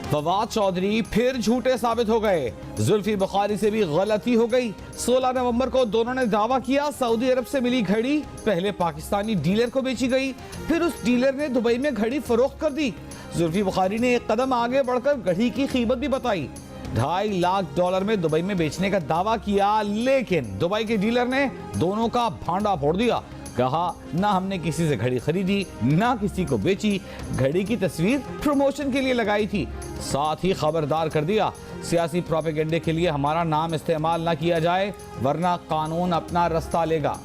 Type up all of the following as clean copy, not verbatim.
फवाद चौधरी फिर झूठे साबित हो गए। जुल्फी बुखारी से भी गलती हो गई। 16 नवंबर को दोनों ने दावा किया सऊदी अरब से मिली घड़ी पहले पाकिस्तानी डीलर को बेची गई, फिर उस डीलर ने दुबई में घड़ी फरोख्त कर दी। जुल्फी बुखारी ने एक कदम आगे बढ़कर घड़ी की कीमत भी बताई। $2.5 लाख में दुबई में बेचने का दावा किया, लेकिन दुबई के डीलर ने दोनों का भांडा फोड़ दिया। कहा ना हमने किसी से घड़ी खरीदी ना किसी को बेची, घड़ी की तस्वीर प्रमोशन के लिए लगाई थी। साथ ही खबरदार कर दिया सियासी प्रोपेगेंडे के लिए हमारा नाम इस्तेमाल ना किया जाए वरना कानून अपना रास्ता लेगा।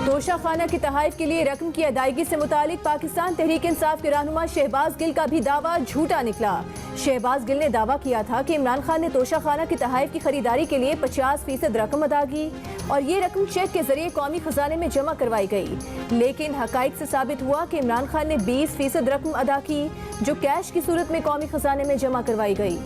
तोशा खाना के तहफ़ के लिए रकम की अदायगी से मुतालिक पाकिस्तान तहरीक इंसाफ के रहनुमा शहबाज गिल का भी दावा झूठा निकला। शहबाज गिल ने दावा किया था कि इमरान खान ने तोशा खाना की तहफ़ की खरीदारी के लिए 50% रकम अदा की और ये रकम चेक के जरिए कौमी खजाने में जमा करवाई गई, लेकिन हकाइक से साबित हुआ कि इमरान खान ने 20% रकम अदा की जो कैश की सूरत में कौमी खजाने में जमा करवाई गई।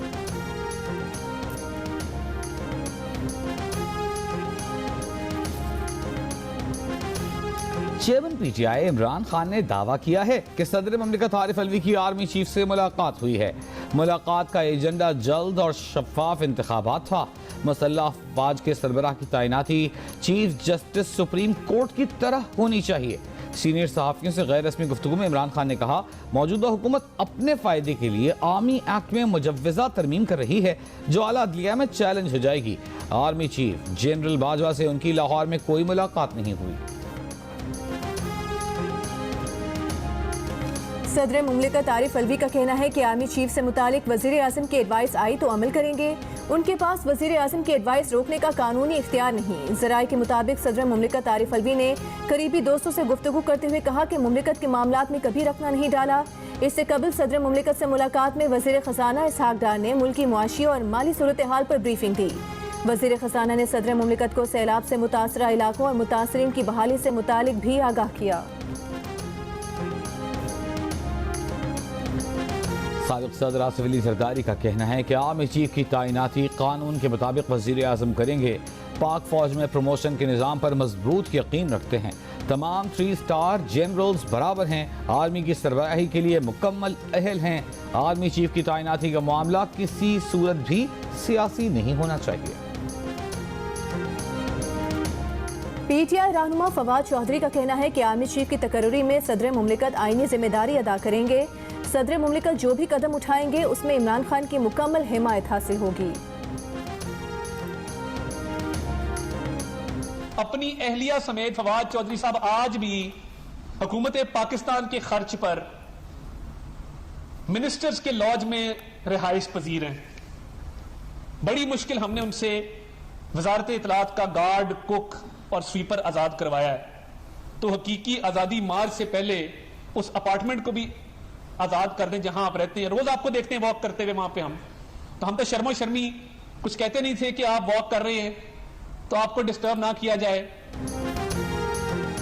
चेयरमैन पीटीआई इमरान खान ने दावा किया है कि सदर ममलिकत आरिफ अलवी की आर्मी चीफ से मुलाकात हुई है। मुलाकात का एजेंडा जल्द और शफाफ इंतखाबात था। मुसल्लह अफवाज के सरबराह की तैनाती चीफ जस्टिस सुप्रीम कोर्ट की तरह होनी चाहिए। सीनियर सहाफ़ियों से गैर रस्मी गुफ्तगू में इमरान खान ने कहा मौजूदा हुकूमत अपने फ़ायदे के लिए आर्मी एक्ट में मुजव्वज़ा तरमीम कर रही है जो आला अदलिया में चैलेंज हो जाएगी। आर्मी चीफ जनरल बाजवा से उनकी लाहौर में कोई मुलाकात नहीं हुई। सदर मुमलिकत आरिफ अलवी का कहना है कि आर्मी चीफ से मुतालिक वज़ीर आज़म की एडवाइस आई तो अमल करेंगे। उनके पास वज़ीर आज़म की एडवाइस रोकने का कानूनी इख्तियार नहीं। ज़राए के मुताबिक सदर मुमलिकत आरिफ अलवी ने करीबी दोस्तों से गुफ्तगू करते हुए कहा कि मुमलिकत के मामलात में कभी रखना नहीं डाला। इससे कबल सदर मुमलिकत से मुलाकात में वज़ीर ख़जाना इसहाक डार ने मुल्की मुआशी और माली सूरत हाल पर ब्रीफिंग दी। वज़ीर ख़जाना ने सदर मुमलिकत को सैलाब से मुतासरा इलाकों और मुतासरीन की बहाली से मुतालिक भी आगाह किया। साबिक़ सदर आसिफ अली ज़रदारी का कहना है कि आर्मी चीफ की तैनाती कानून के मुताबिक वज़ीर आज़म करेंगे। पाक फौज में प्रमोशन के निज़ाम पर मजबूत यकीन रखते हैं। तमाम 3 स्टार जनरल्स बराबर हैं। आर्मी की सरबराही के लिए मुकम्मल अहल हैं। आर्मी चीफ की तैनाती का मामला किसी सूरत भी सियासी नहीं होना चाहिए। पीटीआई रहनुमा फवाद चौधरी का कहना है कि आर्मी चीफ की तकर्री में सदर मुमलिकत आईनी जिम्मेदारी अदा करेंगे। सदर मुमलिकत जो भी कदम उठाएंगे उसमें इमरान खान की मुकम्मल हिमायत हासिल होगी। अपनी अहलिया समेत फवाद चौधरी साहब आज भी हुकूमत पाकिस्तान के खर्च पर मिनिस्टर्स के लॉज में रिहाइश पजीर हैं। बड़ी मुश्किल हमने उनसे वजारत इतलात का गार्ड, कुक और स्वीपर आजाद करवाया है। तो हकीकी आजादी मार्च से पहले उस अपार्टमेंट को भी आजाद कर दें जहां आप रहते हैं। रोज आपको देखते हैं वॉक करते हुए वहां पे। हम तो शर्मो शर्मी कुछ कहते नहीं थे कि आप वॉक कर रहे हैं तो आपको डिस्टर्ब ना किया जाए।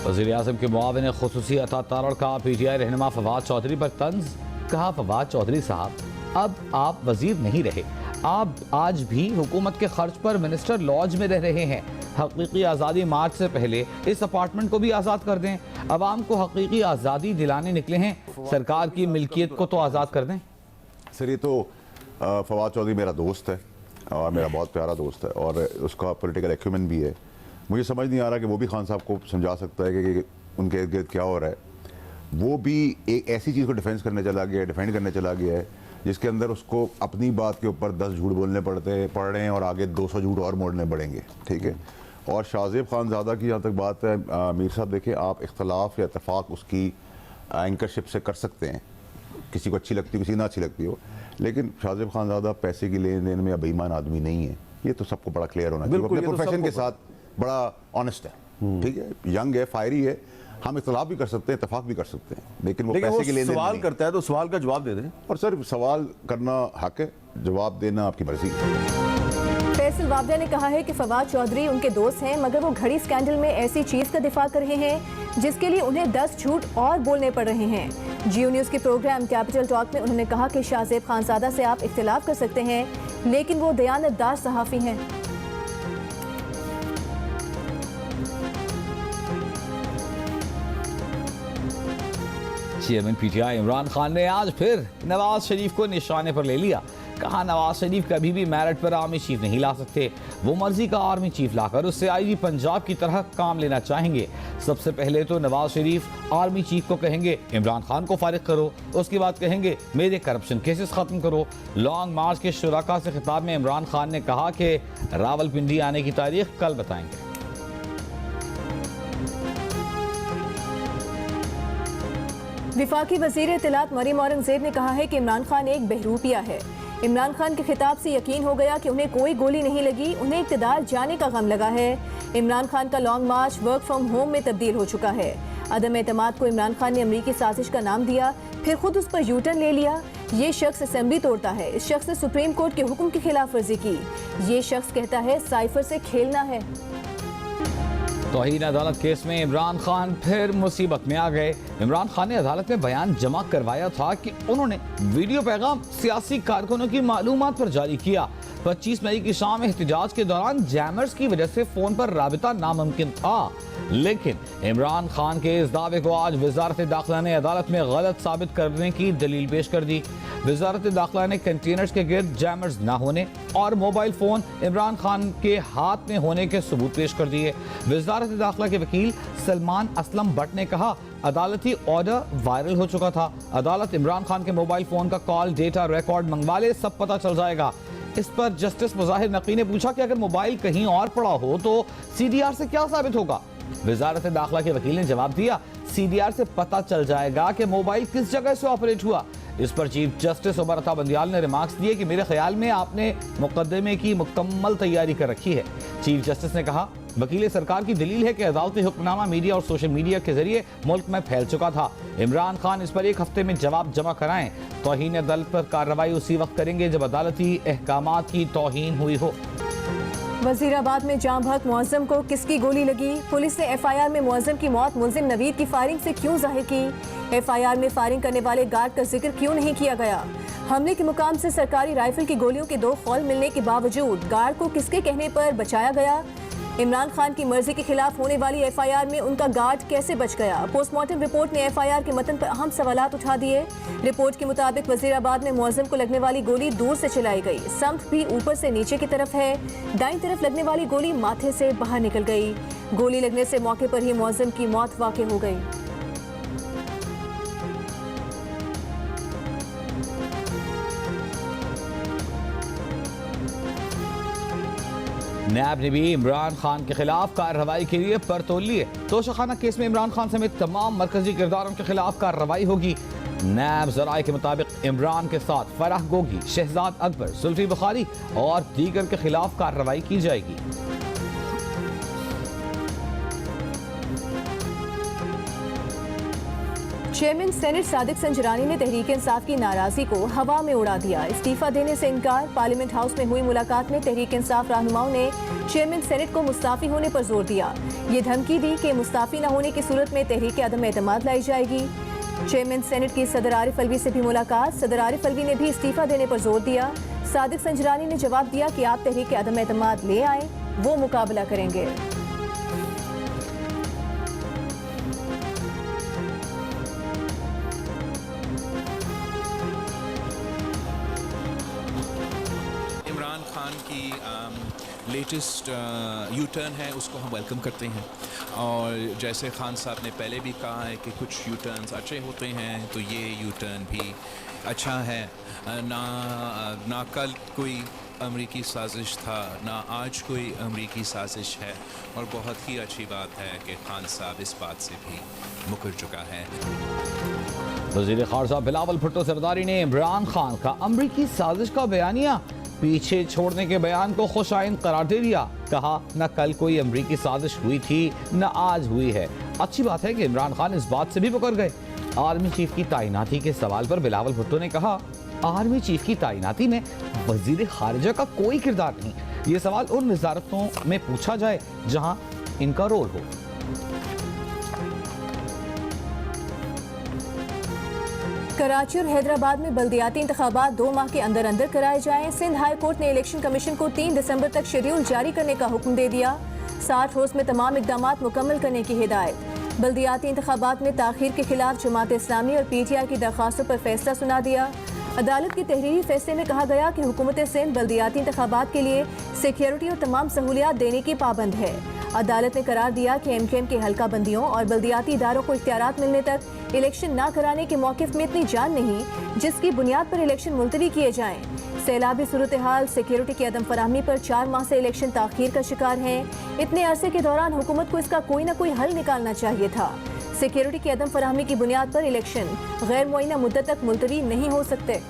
वज़ीर आज़म के मुआविन ख़ुसूसी अता तारड़ का पीटीआई रहनुमा फवाद चौधरी पर तंज। कहा फवाद चौधरी साहब अब आप वजीर नहीं रहे, आप आज भी हुकूमत के खर्च पर मिनिस्टर लॉज में रह रहे हैं। हकीकी आज़ादी मार्च से पहले इस अपार्टमेंट को भी आज़ाद कर दें। अवाम को हकीकी आज़ादी दिलाने निकले हैं, सरकार की मिल्कियत को तो आज़ाद कर दें। सर ये तो फवाद चौधरी मेरा दोस्त है और मेरा बहुत प्यारा दोस्त है और उसका पॉलिटिकल एक्यूमेंट भी है। मुझे समझ नहीं आ रहा कि वो भी खान साहब को समझा सकता है कि उनके इर्द गिर्द क्या हो रहा है। वो भी एक ऐसी चीज़ को डिफेंड करने चला गया है जिसके अंदर उसको अपनी बात के ऊपर 10 झूठ बोलने पड़ रहे हैं और आगे 200 झूठ और मोड़ने पड़ेंगे। ठीक है। और शाहजेब खानज़ादा की जहाँ तक बात है, मीर साहब देखिए, आप इख्तलाफ या इतफाक़ उसकी एंकरशिप से कर सकते हैं, किसी को अच्छी लगती हो किसी ना अच्छी लगती हो, लेकिन शाहजेब खानज़ादा पैसे की लेन देन में या बेईमान आदमी नहीं है। ये तो सबको बड़ा क्लियर होना चाहिए। अपने प्रोफेशन के साथ बड़ा ऑनेस्ट है। ठीक है, यंग है, फायरी है। हम इख्तलाफ भी कर सकते हैं, इतफाक भी कर सकते हैं, लेकिन वो पैसे के लिए सवाल करता है तो सवाल का जवाब दे दें। और सर सवाल करना हक है, जवाब देना आपकी मर्जी है। फैसल वाबदा ने कहा है कि फवाद चौधरी उनके दोस्त हैं, मगर वो घड़ी स्कैंडल में ऐसी चीज का दिफा कर रहे हैं जिसके लिए उन्हें 10 झूठ और बोलने पड़ रहे हैं। जियो न्यूज़ के प्रोग्राम कैपिटल टॉक में उन्होंने कहा कि शाहजेब खानज़ादा से आप इख्तिलाफ कर सकते हैं, लेकिन वो दयानतदार सहाफ़ी हैं। चेयरमैन पीटीआई इमरान खान ने आज फिर नवाज शरीफ को निशाने पर ले लिया। कहा नवाज शरीफ कभी भी मेरिट पर आर्मी चीफ नहीं ला सकते, वो मर्जी का आर्मी चीफ लाकर उससे आईजी पंजाब की तरह काम लेना चाहेंगे। सबसे पहले तो नवाज शरीफ आर्मी चीफ को कहेंगे इमरान खान को फारिग करो, उसके बाद कहेंगे मेरे करप्शन केसेस खत्म करो। लॉन्ग मार्च के शुराका से खिताब में इमरान खान ने कहा कि रावलपिंडी आने की तारीख कल बताएंगे। विफाकी वजीर इत्तलात मरीम औरंगजेब ने कहा है कि इमरान खान एक बहरूपिया है। इमरान खान के खिताब से यकीन हो गया कि उन्हें कोई गोली नहीं लगी, उन्हें इक़्तिदार जाने का गम लगा है। इमरान खान का long March work from home में तब्दील हो चुका है। अदम एतमाद को इमरान खान ने अमरीकी साजिश का नाम दिया, फिर खुद उस पर यूटर्न ले लिया। ये शख्स असेंबली तोड़ता है, इस शख्स ने सुप्रीम कोर्ट के हुक्म की खिलाफ वर्जी की। ये शख्स कहता है साइफर से खेलना है। तौहीन अदालत केस में इमरान खान फिर मुसीबत में आ गए। इमरान खान ने अदालत में बयान जमा करवाया था कि उन्होंने वीडियो पैगाम सियासी कारकुनों की मालूमात पर जारी किया। 25 मई की शाम एहतजाज के दौरान जैमर्स की वजह से फोन पर राबिता नामुमकिन था, लेकिन इमरान खान के इस दावे को आज वजारत दाखिला ने अदालत में गलत साबित करने की दलील पेश कर दी। वजारत दाखिला ने कंटेनर्स के गिर्द जैमर्स न होने और मोबाइल फोन इमरान खान के हाथ में होने के सबूत पेश कर दिए। वजारत दाखिला के वकील सलमान असलम भट्ट ने कहा अदालती ऑर्डर वायरल हो चुका था, अदालत इमरान खान के मोबाइल फोन का कॉल डेटा रिकॉर्ड मंगवा ले, सब पता चल जाएगा। इस पर जस्टिस मुजाहिर नकी ने पूछा कि अगर मोबाइल कहीं और पड़ा हो तो सीडीआर से क्या साबित होगा। वजारत दाखिला के वकील ने जवाब दिया सीडीआर से पता चल जाएगा कि मोबाइल किस जगह से ऑपरेट हुआ। इस पर चीफ जस्टिस उमर अता बंदियाल ने रिमार्क्स दिए कि मेरे ख्याल में आपने मुकदमे की मुकम्मल तैयारी कर रखी है। चीफ जस्टिस ने कहा वकील सरकार की दलील है कि अदालती हुक्मनामा मीडिया और सोशल मीडिया के जरिए मुल्क में फैल चुका था। इमरान खान इस पर 1 हफ्ते में जवाब जमा कराएं। तौहीन अदालत पर कार्रवाई उसी वक्त करेंगे जब अदालती अहकामात की तौहीन हुई हो। वजीराबाद में जाम भक्त मुअज्जम को किसकी गोली लगी? पुलिस ने एफआईआर में मुअज्जम की मौत मुलजिम नवीद की फायरिंग से क्यों जाहिर की? एफआईआर में फायरिंग करने वाले गार्ड का जिक्र क्यों नहीं किया गया? हमले के मुकाम से सरकारी राइफल की गोलियों के 2 खौल मिलने के बावजूद गार्ड को किसके कहने पर बचाया गया? इमरान खान की मर्जी के खिलाफ होने वाली एफआईआर में उनका गार्ड कैसे बच गया? पोस्टमार्टम रिपोर्ट ने एफआईआर के मतन पर अहम सवालात उठा दिए। रिपोर्ट के मुताबिक वजीराबाद में मुअज्जम को लगने वाली गोली दूर से चलाई गई, समत भी ऊपर से नीचे की तरफ है। दाईं तरफ लगने वाली गोली माथे से बाहर निकल गई। गोली लगने से मौके पर ही मुअज्जम की मौत वाक़ई हो गई। नैब ने भी इमरान खान के खिलाफ कार्रवाई के लिए परतोल लिए। तोशाखाना केस में इमरान खान समेत तमाम मरकजी किरदारों के खिलाफ कार्रवाई होगी। नैब जराए के मुताबिक इमरान के साथ फराह गोगी, शहजाद अकबर, जुल्फी बुखारी और दीगर के खिलाफ कार्रवाई की जाएगी। चेयरमैन सेनेट सादिक संजरानी ने तहरीक इंसाफ की नाराजगी को हवा में उड़ा दिया। इस्तीफा देने से इनकार। पार्लियामेंट हाउस में हुई मुलाकात में तहरीक इंसाफ रहनुमाओं ने चेयरमैन सेनेट को मुस्ताफी होने पर जोर दिया। ये धमकी दी कि मुस्ताफी न होने की सूरत में तहरीक अदम एतमाद लाई जाएगी। चेयरमैन सेनेट की सदर आरिफ अलवी से भी मुलाकात। सदर आरिफ अलवी ने भी इस्तीफा देने पर जोर दिया। सादिक संजरानी ने जवाब दिया कि आप तहरीक अदम एतमाद ले आए, वो मुकाबला करेंगे। खान की लेटेस्ट यू टर्न है, उसको हम वेलकम करते हैं। और जैसे खान साहब ने पहले भी कहा है कि कुछ यू टर्न्स अच्छे होते हैं, तो ये यू टर्न भी अच्छा है। ना कल कोई अमरीकी साजिश था, ना आज कोई अमरीकी साजिश है। और बहुत ही अच्छी बात है कि खान साहब इस बात से भी मुकर चुका है। वज़ीर ख़ारजा बिलावल भुट्टो सरदारी ने इमरान खान का अमरीकी साजिश का बयानिया पीछे छोड़ने के बयान को खुशाइन करार दे दिया। कहा न कल कोई अमरीकी साजिश हुई थी न आज हुई है। अच्छी बात है कि इमरान खान इस बात से भी मुकर गए। आर्मी चीफ की तैनाती के सवाल पर बिलावल भुट्टो ने कहा आर्मी चीफ की तैनाती में वज़ीर ख़ारिजा का कोई किरदार नहीं। ये सवाल उन वज़ारतों में पूछा जाए जहां इनका रोल हो। कराची और हैदराबाद में बल्दियाती इंतखाबात 2 माह के अंदर अंदर कराए जाएं। सिंध हाई कोर्ट ने इलेक्शन कमीशन को 3 दिसंबर तक शेड्यूल जारी करने का हुक्म दे दिया। 60 रोज में तमाम इकदामात मुकम्मल करने की हिदायत। बल्दियाती इंतखाबात में ताखीर के खिलाफ जमात इस्लामी और PTI की दरख्वास्तों पर फैसला सुना दिया। अदालत के तहरीरी फैसले में कहा गया कि हुकूमत सिंध बल्दियाती इंतखाबात के लिए सिक्योरिटी और तमाम सहूलियात देने की पाबंद है। अदालत ने करार दिया कि MKM के हल्का बंदियों और बल्दियाती इदारों को इख्तियारात मिलने तक इलेक्शन न कराने के मौक़िफ़ में इतनी जान नहीं जिसकी बुनियाद पर इलेक्शन मुलतवी किए जाएं। सैलाबी सूरत हाल, सिक्योरिटी की अदम फराहमी पर 4 माह से इलेक्शन ताख़ीर का शिकार हैं। इतने अरसे के दौरान हुकूमत को इसका कोई न कोई हल निकालना चाहिए था। सिक्योरिटी की अदम फराहमी की बुनियाद पर इलेक्शन गैर मुअय्यना मुद्दत तक मुलतवी नहीं हो सकते।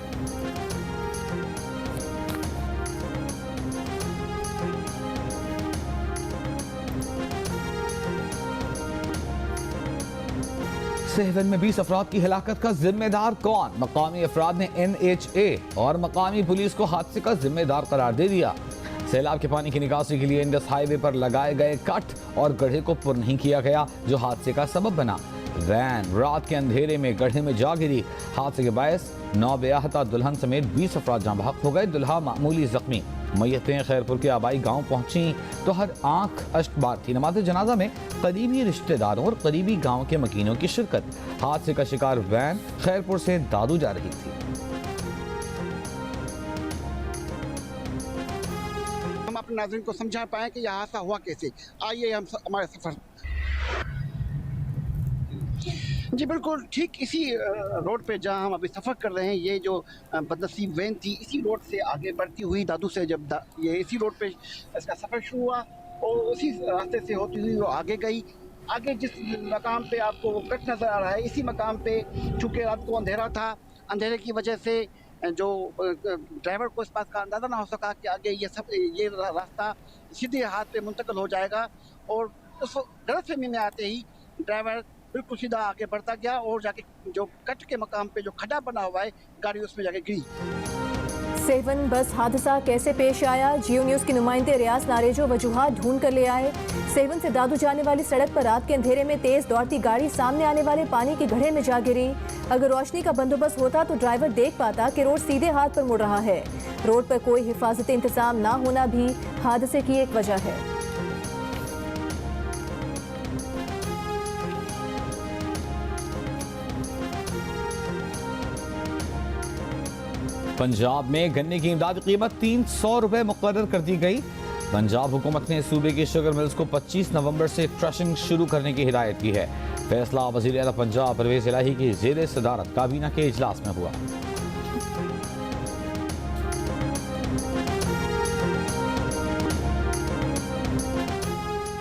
सेहवन में 20 अफराद की हलाकत का जिम्मेदार कौन? मकामी अफराद ने NHA और मकामी पुलिस को हादसे का जिम्मेदार करार दे दिया। सैलाब के पानी की निकासी के लिए इंडस हाईवे पर लगाए गए कट और गड्ढे को पुर नहीं किया गया, जो हादसे का सबब बना। वैन रात के अंधेरे में गड्ढे में जा गिरी। हादसे के बायस नौबयाहता दुल्हन समेत 20 अफराद जाँ बहक हो गए, दुल्हा मामूली जख्मी। मैयतें खैरपुर के आबाई गांव पहुंची तो हर आंख अश्कबार थी। नमाज जनाजा में करीबी रिश्तेदारों और करीबी गांव के मकीनों की शिरकत। हादसे का शिकार वैन खैरपुर से दादू जा रही थी। हम अपने नाज़रीन को समझा पाएं कि यह हादसा हुआ कैसे। आइए हम हमारे सफर। जी बिल्कुल ठीक इसी रोड पे जहां हम अभी सफ़र कर रहे हैं, ये जो बदनसीब वैन थी इसी रोड से आगे बढ़ती हुई दादू से जब ये इसी रोड पे इसका सफ़र शुरू हुआ और उसी रास्ते से होती हुई वो आगे गई। आगे जिस मकाम पे आपको वो कट नज़र आ रहा है, इसी मकाम पे चूँकि रात को अंधेरा था, अंधेरे की वजह से जो ड्राइवर को इस बात का अंदाज़ा ना हो सका कि आगे ये रास्ता सीधे हाथ पे मुंतकिल हो जाएगा और उस गलतफहमी में आते ही ड्राइवर बिल्कुल सीधा आगे बढ़ता गया और जाके जो कट के मकाम पे जो खड्डा बना हुआ है, गाड़ी उसमें जाके गिरी। सेवन बस हादसा कैसे पेश आया? जियो न्यूज़ के नुमाइंदे रियाज नारेजो वजूहात ढूंढ कर ले आए। सेवन से दादू जाने वाली सड़क पर रात के अंधेरे में तेज दौड़ती गाड़ी सामने आने वाले पानी के गड्ढे में जा गिरी। अगर रोशनी का बंदोबस्त होता तो ड्राइवर देख पाता कि रोड सीधे हाथ पर मुड़ रहा है। रोड पर कोई हिफाजती इंतजाम ना होना भी हादसे की एक वजह है। पंजाब में गन्ने की इमदादी कीमत 300 रुपए मुकर्रर कर दी गई। पंजाब हुकूमत ने सूबे की शुगर मिल्स को 25 नवंबर से क्रशिंग शुरू करने की हिदायत की है। फैसला वज़ीर आला पंजाब परवेज इलाही की ज़ेर सदारत काबीना के इजलास में हुआ।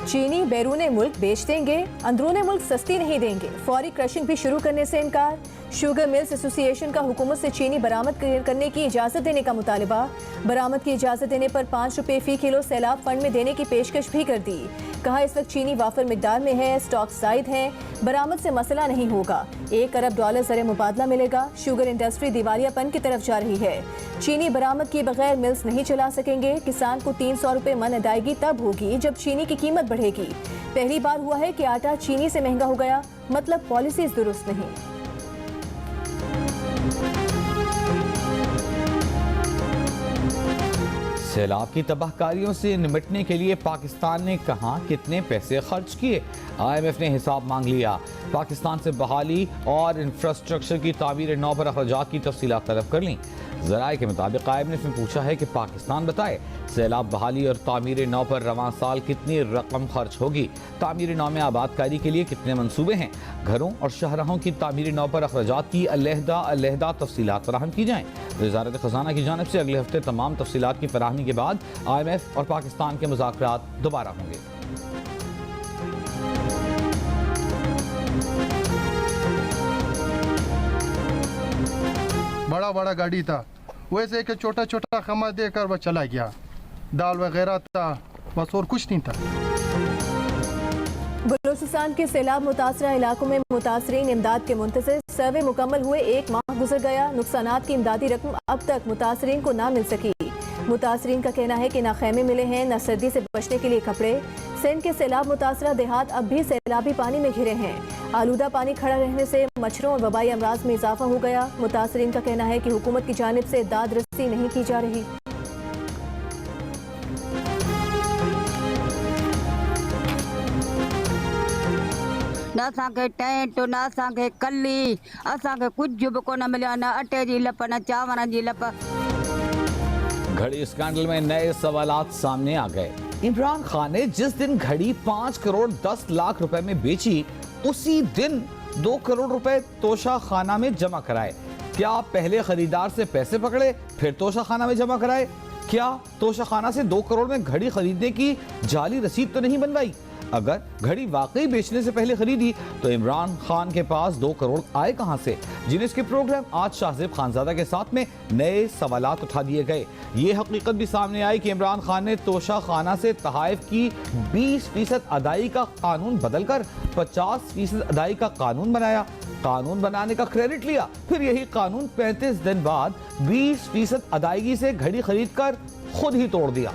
चीनी बैरूने मुल्क बेच देंगे, अंदरूने मुल्क सस्ती नहीं देंगे। फौरी क्रशिंग भी शुरू करने से इनकार। शुगर मिल्स एसोसिएशन का हुकूमत से चीनी बरामद करने की इजाज़त देने का मुतालबा। बरामद की इजाज़त देने पर 5 रुपये फ़ी किलो सैलाब फंड में देने की पेशकश भी कर दी। कहा इस वक्त चीनी वाफर मिकदार में है, स्टॉक जायद है, बरामद से मसला नहीं होगा। $1 अरब ज़र मुबादला मिलेगा। शुगर इंडस्ट्री दिवालियापन की तरफ जा रही है। चीनी बरामद किए बगैर मिल्स नहीं चला सकेंगे। किसान को 300 रुपये मन अदायगी तब होगी जब चीनी की कीमत बढ़ेगी। पहली बार हुआ है कि आटा चीनी से महंगा हो गया, मतलब पॉलिसीज दुरुस्त नहीं। सैलाब की तबाहकारियों से निपटने के लिए पाकिस्तान ने कहां कितने पैसे खर्च किए? IMF ने हिसाब मांग लिया। पाकिस्तान से बहाली और इंफ्रास्ट्रक्चर की तामीर नौ पर अखराजात की तफसीलात तलब कर लीं। ज़राए के मुताबिक IMF ने पूछा है कि पाकिस्तान बताए सैलाब बहाली और तामीर नौ पर रवां साल कितनी रकम खर्च होगी। तामीर नौ में आबादकारी के लिए कितने मनसूबे हैं। घरों और शहरों की तामीर नौ पर अखराजात की अलहदा तफसीलात फराहम की जाएँ। वज़ारत ख़ज़ाना की जानिब से अगले हफ्ते तमाम तफसीलात की फराहमी के बाद IMF और पाकिस्तान के मुज़ाकरात दोबारा होंगे। बड़ा बड़ा गाड़ी था, वैसे एक छोटा छोटा खमा देकर वह चला गया। दाल वगैरह था, बस और कुछ नहीं था। बलूचिस्तान के सैलाब मुतासरा इलाकों में मुतासरीन इमदाद के मुंतज़िर। सर्वे मुकम्मल हुए 1 माह गुजर गया। नुकसानात की इमदादी रकम अब तक मुतासरीन को ना मिल सकी। मुतासरीन का कहना है कि ना खैमे मिले हैं, न सर्दी से बचने के लिए कपड़े। सिंध के सैलाब मुतासरा देहात अब भी सैलाबी पानी में घिरे हैं। आलूदा पानी खड़ा रहने से मच्छरों और वबाई अमराज में इजाफा हो गया। मुतासरीन का कहना है कि हुकूमत की जानिब से दाद रसी नहीं की जा रही। ना असांखे टेंट ना असांखे कली असांखे कुझु बि कोन मिलियो न अटे जी लप न चांवरनि जी लप। घड़ी स्कैंडल में नए सवालात सामने आ गए। इमरान खान ने जिस दिन घड़ी 5 करोड़ 10 लाख रुपए में बेची, उसी दिन 2 करोड़ रुपए तोशा खाना में जमा कराए। क्या पहले खरीदार से पैसे पकड़े फिर तोशा खाना में जमा कराए? क्या तोशा खाना से 2 करोड़ में घड़ी खरीदने की जाली रसीद तो नहीं बनवाई? अगर घड़ी वाकई बेचने से पहले खरीदी तो इमरान खान के पास 2 करोड़ आए कहां से? जिनिस के प्रोग्राम आज शाहजेब खानजादा के साथ में नए सवालात उठा दिए गए। ये हकीकत भी सामने आई कि इमरान खान ने तोशा खाना से तहाइफ की 20% अदाई का कानून बदलकर 50% अदाई का कानून बनाया। कानून बनाने का क्रेडिट लिया, फिर यही कानून 35 दिन बाद 20% अदायगी से घड़ी खरीद कर खुद ही तोड़ दिया।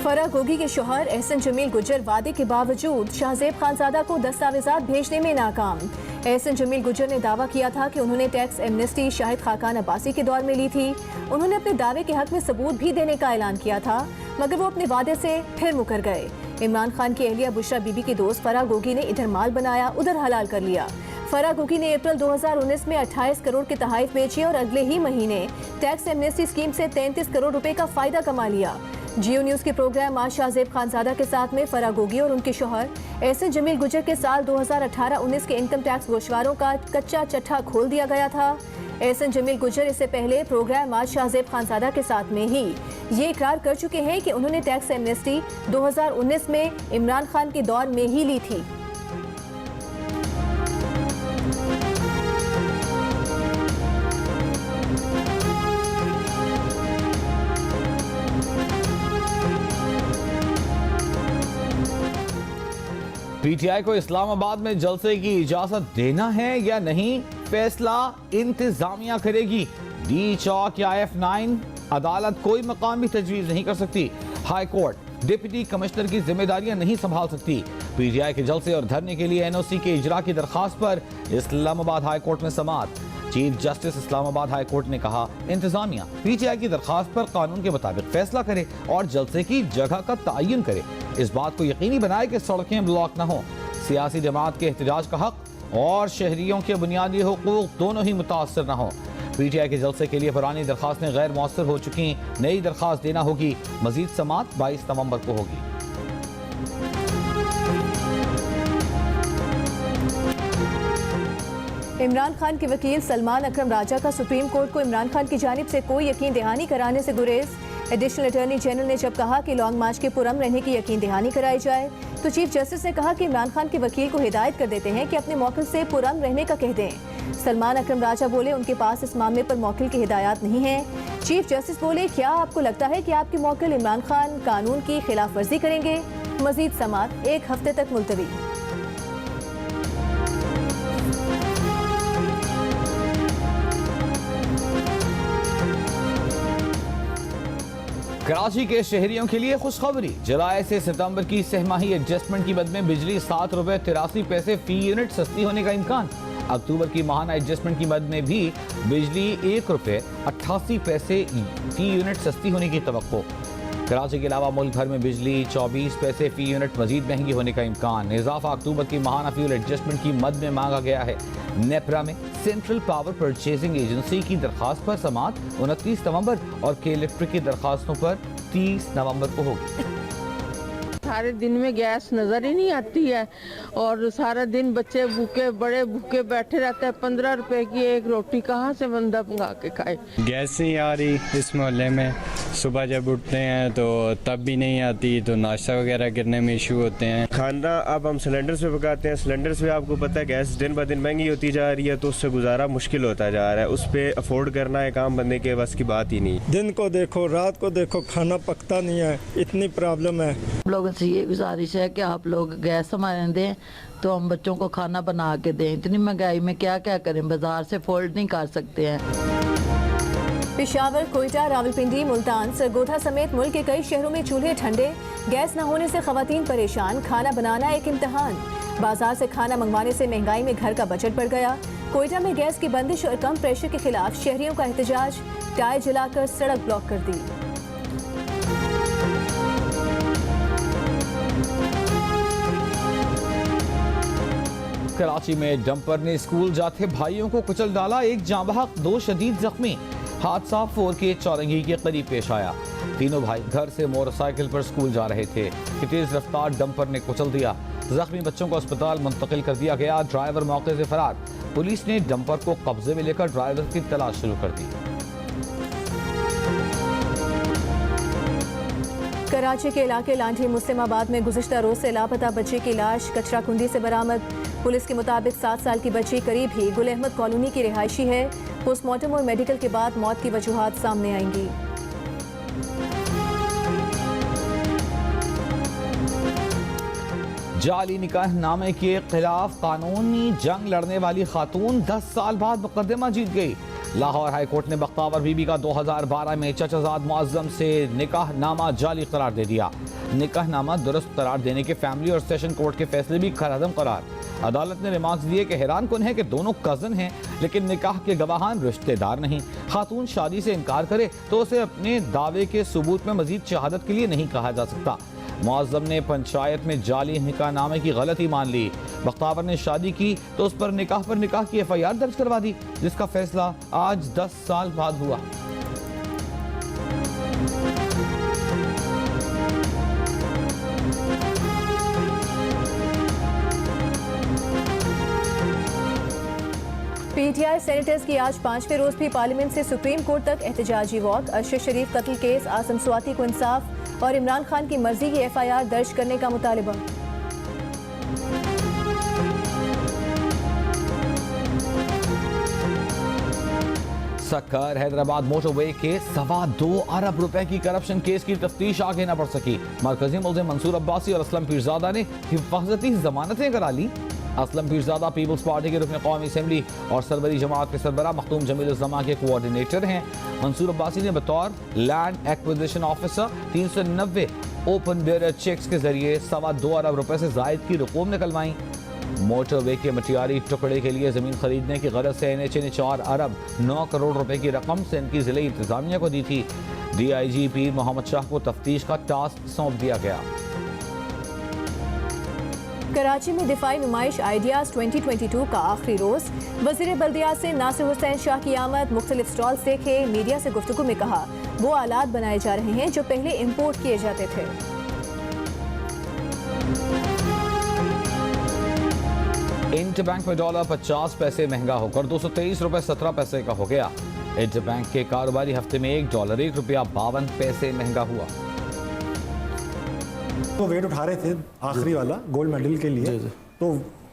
फराह गोगी के शौहर एहसन जमील गुजर वादे के बावजूद शाहजेब खानजादा को दस्तावेजात भेजने में नाकाम। एहसन जमील गुजर ने दावा किया था कि उन्होंने टैक्स एमनेस्टी शाहिद खाकान अब्बासी के दौर में ली थी। उन्होंने अपने दावे के हक में सबूत भी देने का ऐलान किया था, मगर वो अपने वादे से फिर मुकर गए। इमरान खान की अहलिया बुशरा बीबी की दोस्त फराह गोगी ने इधर माल बनाया उधर हलाल कर लिया। फराह गोगी ने अप्रैल 2019 में 28 करोड़ के तहाइफ बेचे और अगले ही महीने टैक्स एमनेस्टी स्कीम से 33 करोड़ रुपए का फायदा कमा लिया। जियो न्यूज के प्रोग्राम आज शाहजेब खानजादा के साथ में फराह गोगी और उनके शौहर एहसन जमील गुजर के साल 2018-19 के इनकम टैक्स गोशवारों का कच्चा चट्टा खोल दिया गया था। एहसन जमील गुजर इससे पहले प्रोग्राम आज शाहजेब खानजादा के साथ में ही ये इकरार कर चुके हैं कि उन्होंने टैक्स एमनेस्टी 2019 में इमरान खान के दौर में ही ली थी। पीटीआई को इस्लामाबाद में जलसे की इजाजत देना है या नहीं, फैसला इंतजामिया करेगी। डी चौक या F9 अदालत कोई मकामी तजवीज नहीं कर सकती। हाई कोर्ट डिप्टी कमिश्नर की जिम्मेदारियां नहीं संभाल सकती। पीटीआई के जलसे और धरने के लिए एनओसी के इजरा की दरखास्त पर इस्लामाबाद हाई कोर्ट में समाअत। Chief justice Islamabad high court ने कहा, इंतजामिया पीटीआई की दरखास्त पर कानून के मुताबिक फैसला करे और जलसे की जगह का तयन करे। इस बात को यकीनी बनाए कि सड़कें ब्लॉक न हो। सियासी जमात के एहतजाज का हक और शहरियों के बुनियादी हुकूक दोनों ही मुतासर न हो। पीटीआई के जलसे के लिए पुरानी दरखास्तें गैर मौसर हो चुकी, नई दरखास्त देना होगी। मजीद समाअत 22 नवंबर को होगी। इमरान खान के वकील सलमान अकरम राजा का सुप्रीम कोर्ट को इमरान खान की जानिब से कोई यकीन दहानी कराने से गुरेज। एडिशनल अटॉर्नी जनरल ने जब कहा कि लॉन्ग मार्च के पुरअमन रहने की यकीन दहानी कराई जाए, तो चीफ जस्टिस ने कहा कि इमरान खान के वकील को हिदायत कर देते हैं कि अपने मौकिल से पुरअमन रहने का कह दें। सलमान अकरम राजा बोले, उनके पास इस मामले पर मौकिल की हिदायत नहीं है। चीफ जस्टिस बोले, क्या आपको लगता है कि आपके मौकिल इमरान खान कानून की खिलाफ वर्जी करेंगे? मजीद समाअत 1 हफ्ते तक मुलतवी। कराची के शहरियों के लिए खुशखबरी। जुलाई से सितंबर की सहमाही एडजस्टमेंट की मद में बिजली 7 रुपए 83 पैसे फी यूनिट सस्ती होने का इम्कान। अक्टूबर की माहाना एडजस्टमेंट की मद में भी बिजली 1 रुपए 88 पैसे फी यूनिट सस्ती होने की तवक्को। कराची के अलावा मुल्क भर में बिजली 24 पैसे फी यूनिट मजीद महंगी होने का इम्कान। इजाफा अक्टूबर की माहाना फ्यूल एडजस्टमेंट की मद में मांगा गया है। नेपरा में सेंट्रल पावर परचेजिंग एजेंसी की दरखास्त पर समाअत 29 नवंबर और के इलेक्ट्रिक की दरखास्तों पर 30 नवंबर को होगी। सारे दिन में गैस नज़र ही नहीं आती है और सारा दिन बच्चे भूखे बड़े भूखे बैठे रहते हैं। 15 रुपए की एक रोटी कहाँ से बंदा मंगा के खाए। गैस नहीं आ रही इस मोहल्ले में। सुबह जब उठते हैं तो तब भी नहीं आती, तो नाश्ता वगैरह करने में इशू होते हैं। खाना अब हम सिलेंडर्स पे पकाते हैं। सिलेंडर्स पे आपको पता है गैस दिन ब दिन महंगी होती जा रही है, तो उससे गुजारा मुश्किल होता जा रहा है। उस पर अफोर्ड करना एक आम बंदे के बस की बात ही नहीं। दिन को देखो रात को देखो, खाना पकता नहीं है, इतनी प्रॉब्लम है। लोगों से ये गुजारिश है कि आप लोग गैस हमारे दें तो हम बच्चों को खाना बना के दें। इतनी महंगाई में क्या क्या करें, बाजार से फोल्ड नहीं कर सकते हैं। पेशावर, कोयटा, रावलपिंडी, मुल्तान, सरगोधा समेत मुल्क के कई शहरों में चूल्हे ठंडे, गैस न होने से खवातीन परेशान। खाना बनाना एक इम्तिहान। बाजार से खाना मंगवाने से महंगाई में घर का बजट बढ़ गया। कोयटा में गैस की बंदिश और कम प्रेशर के खिलाफ शहरियों का एहतजाज, टायर जलाकर सड़क ब्लॉक कर दी। कराची में डंपर ने स्कूल जाते भाइयों को कुचल डाला, एक जाँ बहक 2 शदीद जख्मी। हादसा 4 के चौरंगी के करीब पेश आया। तीनों भाई घर से मोटरसाइकिल पर स्कूल जा रहे थे कि तेज रफ्तार डंपर ने कुचल दिया। जख्मी बच्चों को अस्पताल मुंतकिल कर दिया गया। ड्राइवर मौके से फरार। पुलिस ने डंपर को कब्जे में लेकर ड्राइवर की तलाश शुरू कर दी। कराची के इलाके लांठी मुस्लिमाबाद में गुज़िश्ता रोज से लापता बच्चे की लाश कचरा कुंडी से बरामद। पुलिस के मुताबिक 7 साल की बच्ची करीब ही गुल अहमद कॉलोनी की रिहायशी है। पोस्टमार्टम और मेडिकल के बाद मौत की वजूहात सामने आएंगी। जाली निकाह नामे के खिलाफ कानूनी जंग लड़ने वाली खातून 10 साल बाद मुकदमा जीत गई। लाहौर हाई कोर्ट ने बख्तावर बीबी का 2012 में चचाजाद मुअज्जम से निकाह नामा जाली करार दे दिया। निकाह नामा दुरुस्त करार देने के फैमिली और सेशन कोर्ट के फैसले भी खैरअदम करार। अदालत ने रिमार्क्स दिए कि हैरान कुन है कि दोनों कजन हैं लेकिन निकाह के गवाहान रिश्तेदार नहीं। खातून शादी से इनकार करे तो उसे अपने दावे के सबूत में मजीद शहादत के लिए नहीं कहा जा सकता। मुअज्जम ने पंचायत में जाली निकाह नामे की गलती मान ली। बख्तावर ने शादी की तो उस पर निकाह की FIR दर्ज करवा दी, जिसका फैसला आज 10 साल बाद हुआ। PTI सेनेटर्स की आज 5वें रोज भी पार्लियामेंट से सुप्रीम कोर्ट तक एहतजाजी वॉक। अरशद शरीफ कत्ल केस, आसम स्वाति को इंसाफ और इमरान खान की मर्जी की FIR दर्ज करने का मुतालबा। सक्कर हैदराबाद मोटरवे के 2.25 अरब रुपए की करप्शन केस की तफ्तीश आगे न बढ़ सकी। मरकजी मुल्जिम मंसूर अब्बासी और असलम पीरजादा ने हिफाजती जमानतें करा ली। असलम पीरजादा पीपल्स पार्टी के रुकन कौमी असम्बली और सरबरी जमात के सरबरा मखदूम जमील उज़्ज़मा के कोऑर्डिनेटर हैं। मंसूर अब्बासी ने बतौर land acquisition officer 390 open bearer cheques के जरिए 2.25 अरब रुपए से जायद की रकूम निकलवाई। मोटरवे के मटियारी टुकड़े के लिए जमीन खरीदने की गरज से NHA ने 4 अरब 9 करोड़ रुपए की रकम से इनकी जिले इंतजामिया को दी थी। DIG पीर मोहम्मद शाह को तफ्तीश का टास्क सौंप दिया गया। कराची में दिफाई नुमाइश आइडियाज 2022 का आखिरी रोज। वजीर बल्दियात से नासिर हुसैन शाह की आमद। मुख्तलिफ स्टॉल्स देखे। मीडिया से गुफ्तगू में कहा वो आलात बनाए जा रहे हैं जो पहले इम्पोर्ट किए जाते थे। इंटरबैंक में डॉलर 50 पैसे महंगा होकर 223 रुपए 17 पैसे का हो गया। इंटरबैंक के कारोबारी हफ्ते में $1 1 रुपया 52 पैसे महंगा हुआ। तो वेट उठा रहे थे आखिरी वाला गोल्ड मेडल के लिए, तो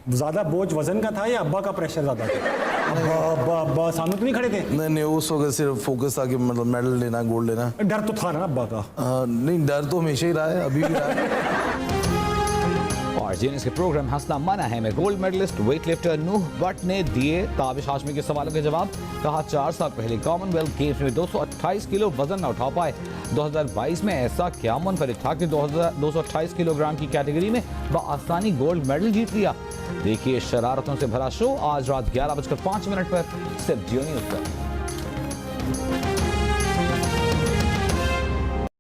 ज्यादा बोझ वजन का था या अब्बा का प्रेशर ज्यादा था? अब्बा सामने तो नहीं खड़े थे? नहीं, उस वक्त सिर्फ फोकस था कि मतलब मेडल लेना, गोल्ड लेना। डर तो था ना अब्बा का? नहीं, डर तो हमेशा ही रहा है, अभी भी रहा है। और जीनियस के प्रोग्राम हंसना मना है में गोल्ड मेडलिस्ट वेट लिफ्टर नूह भट्ट ने दिए ताबिश हाशमी के सवालों के जवाब। कहा 4 साल पहले कॉमनवेल्थ गेम्स में 228 किलो वजन न उठा पाए। 2022 में ऐसा क्या मुनफरिद था कि 228 किलोग्राम की कैटेगरी में बआसानी गोल्ड मेडल जीत लिया। देखिए शरारतों से भरा शो आज रात 11:05 पर सिर्फ जियो न्यूज़ पर।